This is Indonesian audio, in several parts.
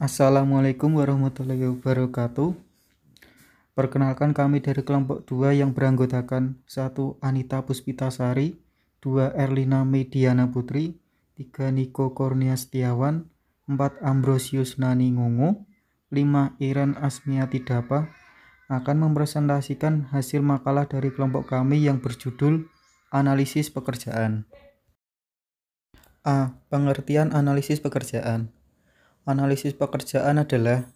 Assalamualaikum warahmatullahi wabarakatuh. Perkenalkan, kami dari kelompok 2 yang beranggotakan 1. Anita Puspitasari, 2. Erlina Mediana Putri, 3. Niko Kurnia Setiawan, 4. Ambrosius Nani Ngungu, 5. Iren Asmiati Dapa akan mempresentasikan hasil makalah dari kelompok kami yang berjudul Analisis Pekerjaan. A. Pengertian analisis pekerjaan. Analisis pekerjaan adalah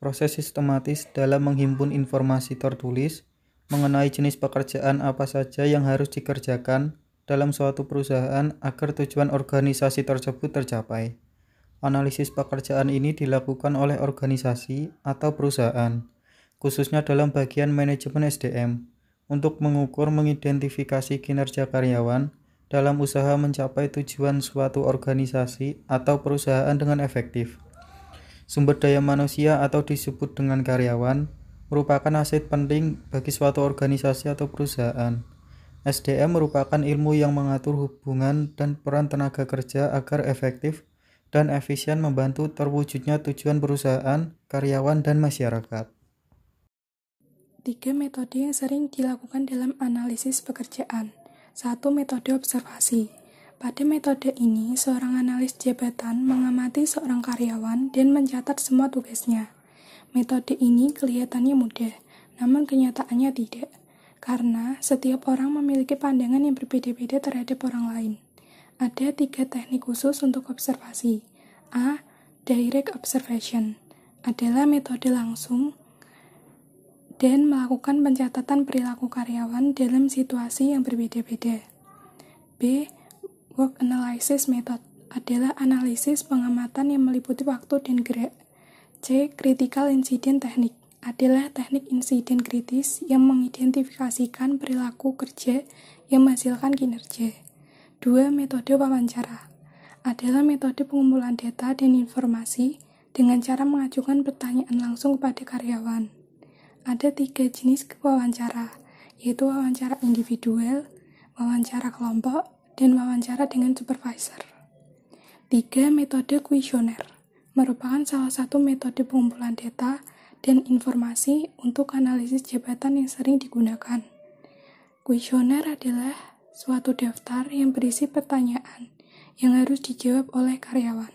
proses sistematis dalam menghimpun informasi tertulis mengenai jenis pekerjaan apa saja yang harus dikerjakan dalam suatu perusahaan agar tujuan organisasi tersebut tercapai. Analisis pekerjaan ini dilakukan oleh organisasi atau perusahaan, khususnya dalam bagian manajemen SDM, untuk mengukur mengidentifikasi kinerja karyawan dalam usaha mencapai tujuan suatu organisasi atau perusahaan dengan efektif. Sumber daya manusia atau disebut dengan karyawan merupakan aset penting bagi suatu organisasi atau perusahaan. SDM merupakan ilmu yang mengatur hubungan dan peran tenaga kerja agar efektif dan efisien membantu terwujudnya tujuan perusahaan, karyawan, dan masyarakat. 3 metode yang sering dilakukan dalam analisis pekerjaan. 1. Metode observasi. Pada metode ini, seorang analis jabatan mengamati seorang karyawan dan mencatat semua tugasnya. Metode ini kelihatannya mudah, namun kenyataannya tidak, karena setiap orang memiliki pandangan yang berbeda-beda terhadap orang lain. Ada 3 teknik khusus untuk observasi. A. Direct observation adalah metode langsung dan melakukan pencatatan perilaku karyawan dalam situasi yang berbeda-beda. B. Work analysis method adalah analisis pengamatan yang meliputi waktu dan gerak. C. Critical incident technique adalah teknik insiden kritis yang mengidentifikasikan perilaku kerja yang menghasilkan kinerja. 2. Metode wawancara adalah metode pengumpulan data dan informasi dengan cara mengajukan pertanyaan langsung kepada karyawan. Ada 3 jenis wawancara, yaitu wawancara individual, wawancara kelompok, dan wawancara dengan supervisor. 3. Metode kuesioner merupakan salah satu metode pengumpulan data dan informasi untuk analisis jabatan yang sering digunakan. Kuesioner adalah suatu daftar yang berisi pertanyaan yang harus dijawab oleh karyawan.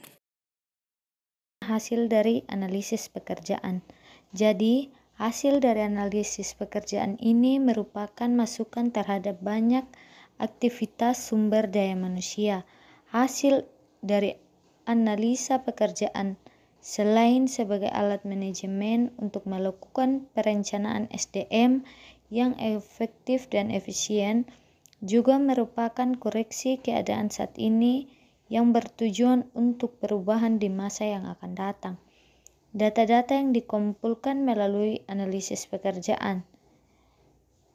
Hasil dari analisis pekerjaan. Jadi, hasil dari analisis pekerjaan ini merupakan masukan terhadap banyak aktivitas sumber daya manusia. Hasil dari analisa pekerjaan selain sebagai alat manajemen untuk melakukan perencanaan SDM yang efektif dan efisien, juga merupakan koreksi keadaan saat ini yang bertujuan untuk perubahan di masa yang akan datang. Data-data yang dikumpulkan melalui analisis pekerjaan,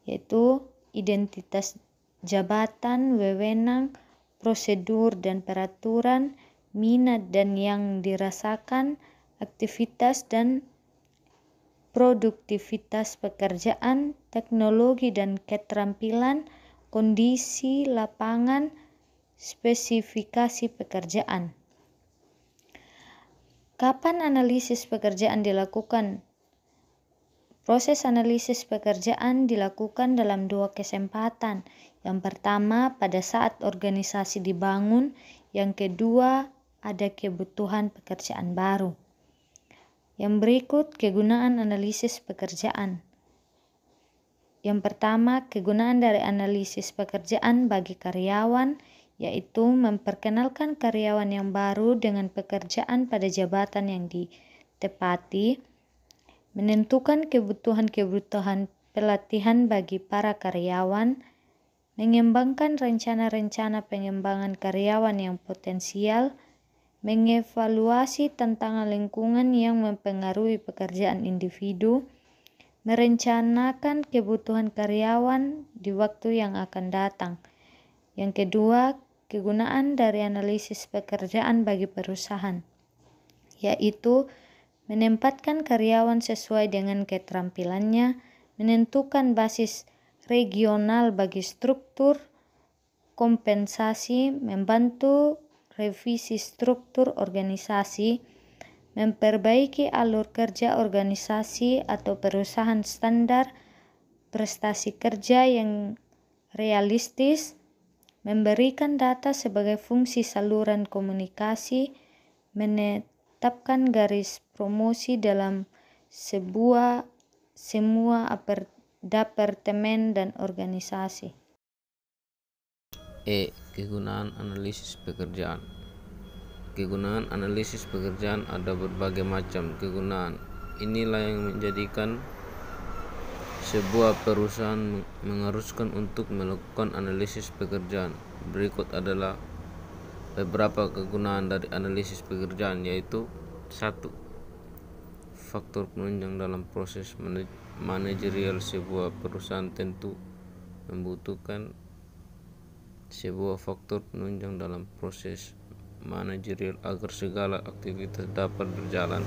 yaitu identitas jabatan, wewenang, prosedur dan peraturan, minat dan yang dirasakan, aktivitas dan produktivitas pekerjaan, teknologi dan keterampilan, kondisi lapangan, spesifikasi pekerjaan. Kapan analisis pekerjaan dilakukan? Proses analisis pekerjaan dilakukan dalam 2 kesempatan. Yang pertama, pada saat organisasi dibangun. Yang kedua, ada kebutuhan pekerjaan baru. Yang berikut kegunaan analisis pekerjaan. Yang pertama, kegunaan dari analisis pekerjaan bagi karyawan, yaitu memperkenalkan karyawan yang baru dengan pekerjaan pada jabatan yang ditepati, menentukan kebutuhan-kebutuhan pelatihan bagi para karyawan, mengembangkan rencana-rencana pengembangan karyawan yang potensial, mengevaluasi tantangan lingkungan yang mempengaruhi pekerjaan individu, merencanakan kebutuhan karyawan di waktu yang akan datang. Yang kedua, kegunaan dari analisis pekerjaan bagi perusahaan, yaitu menempatkan karyawan sesuai dengan keterampilannya, menentukan basis regional bagi struktur, kompensasi, membantu revisi struktur organisasi, memperbaiki alur kerja organisasi atau perusahaan, standar prestasi kerja yang realistis, memberikan data sebagai fungsi saluran komunikasi, menetapkan garis promosi dalam semua departemen dan organisasi. Kegunaan analisis pekerjaan. Kegunaan analisis pekerjaan ada berbagai macam kegunaan. Inilah yang menjadikan sebuah perusahaan mengharuskan untuk melakukan analisis pekerjaan. Berikut adalah beberapa kegunaan dari analisis pekerjaan, yaitu 1. Faktor penunjang dalam proses manajerial. Sebuah perusahaan tentu membutuhkan sebuah faktor penunjang dalam proses manajerial agar segala aktivitas dapat berjalan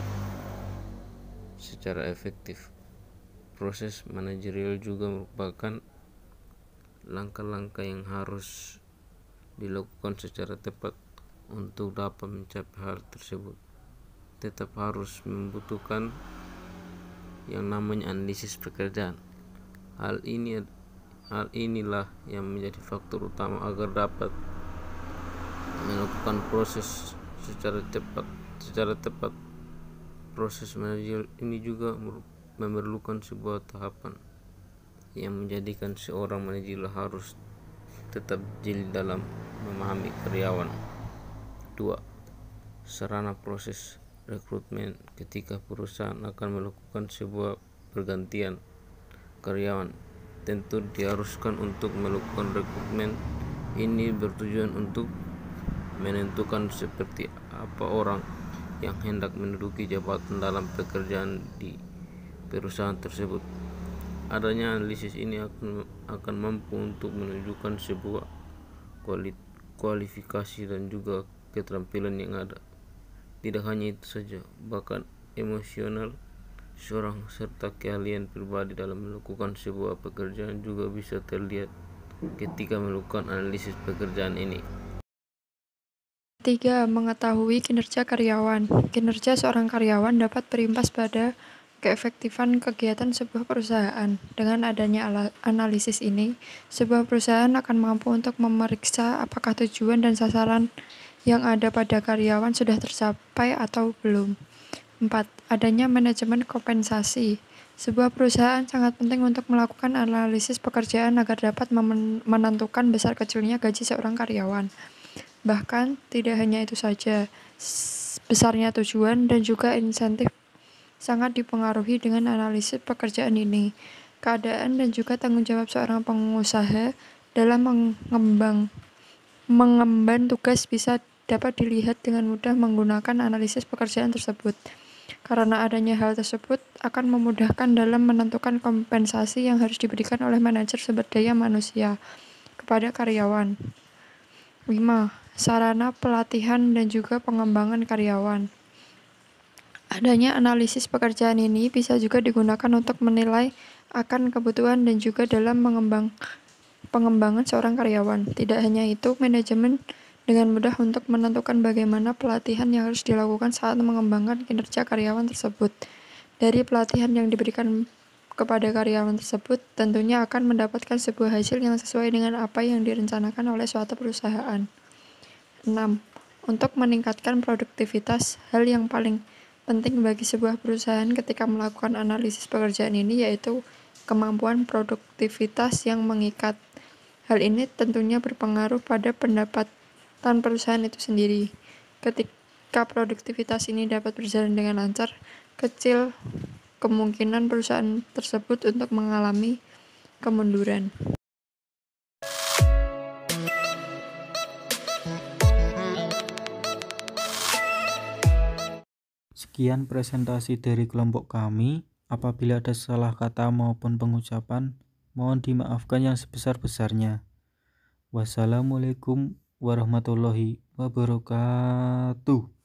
secara efektif. Proses manajerial juga merupakan langkah-langkah yang harus dilakukan secara tepat. Untuk dapat mencapai hal tersebut, tetap harus membutuhkan yang namanya analisis pekerjaan. Hal inilah yang menjadi faktor utama agar dapat melakukan proses secara tepat. Proses manajerial ini juga memerlukan sebuah tahapan yang menjadikan seorang manajer harus tetap jeli dalam memahami karyawan. 2. Sarana proses rekrutmen. Ketika perusahaan akan melakukan sebuah pergantian karyawan, tentu diharuskan untuk melakukan rekrutmen. Ini bertujuan untuk menentukan seperti apa orang yang hendak menduduki jabatan dalam pekerjaan di perusahaan tersebut. Adanya analisis ini akan mampu untuk menunjukkan sebuah kualifikasi dan juga keterampilan yang ada. Tidak hanya itu saja, bahkan emosional seorang serta keahlian pribadi dalam melakukan sebuah pekerjaan juga bisa terlihat ketika melakukan analisis pekerjaan ini. 3. Mengetahui kinerja karyawan. Kinerja seorang karyawan dapat berimbas pada keefektifan kegiatan sebuah perusahaan. Dengan adanya analisis ini, sebuah perusahaan akan mampu untuk memeriksa apakah tujuan dan sasaran yang ada pada karyawan sudah tercapai atau belum. 4. Adanya manajemen kompensasi. Sebuah perusahaan sangat penting untuk melakukan analisis pekerjaan agar dapat menentukan besar kecilnya gaji seorang karyawan. Bahkan, tidak hanya itu saja, besarnya tujuan dan juga insentif sangat dipengaruhi dengan analisis pekerjaan ini. Keadaan dan juga tanggung jawab seorang pengusaha dalam mengemban tugas bisa dapat dilihat dengan mudah menggunakan analisis pekerjaan tersebut. Karena adanya hal tersebut akan memudahkan dalam menentukan kompensasi yang harus diberikan oleh manajer sumber daya manusia kepada karyawan. 5. Sarana pelatihan dan juga pengembangan karyawan. Adanya analisis pekerjaan ini bisa juga digunakan untuk menilai akan kebutuhan dan juga dalam pengembangan seorang karyawan. Tidak hanya itu, manajemen dengan mudah untuk menentukan bagaimana pelatihan yang harus dilakukan saat mengembangkan kinerja karyawan tersebut. Dari pelatihan yang diberikan kepada karyawan tersebut, tentunya akan mendapatkan sebuah hasil yang sesuai dengan apa yang direncanakan oleh suatu perusahaan. 6. Untuk meningkatkan produktivitas, hal yang paling penting bagi sebuah perusahaan ketika melakukan analisis pekerjaan ini yaitu kemampuan produktivitas yang mengikat. Hal ini tentunya berpengaruh pada pendapatan perusahaan itu sendiri. Ketika produktivitas ini dapat berjalan dengan lancar, kecil kemungkinan perusahaan tersebut untuk mengalami kemunduran. Sekian presentasi dari kelompok kami. Apabila ada salah kata maupun pengucapan, mohon dimaafkan yang sebesar-besarnya. Wassalamualaikum warahmatullahi wabarakatuh.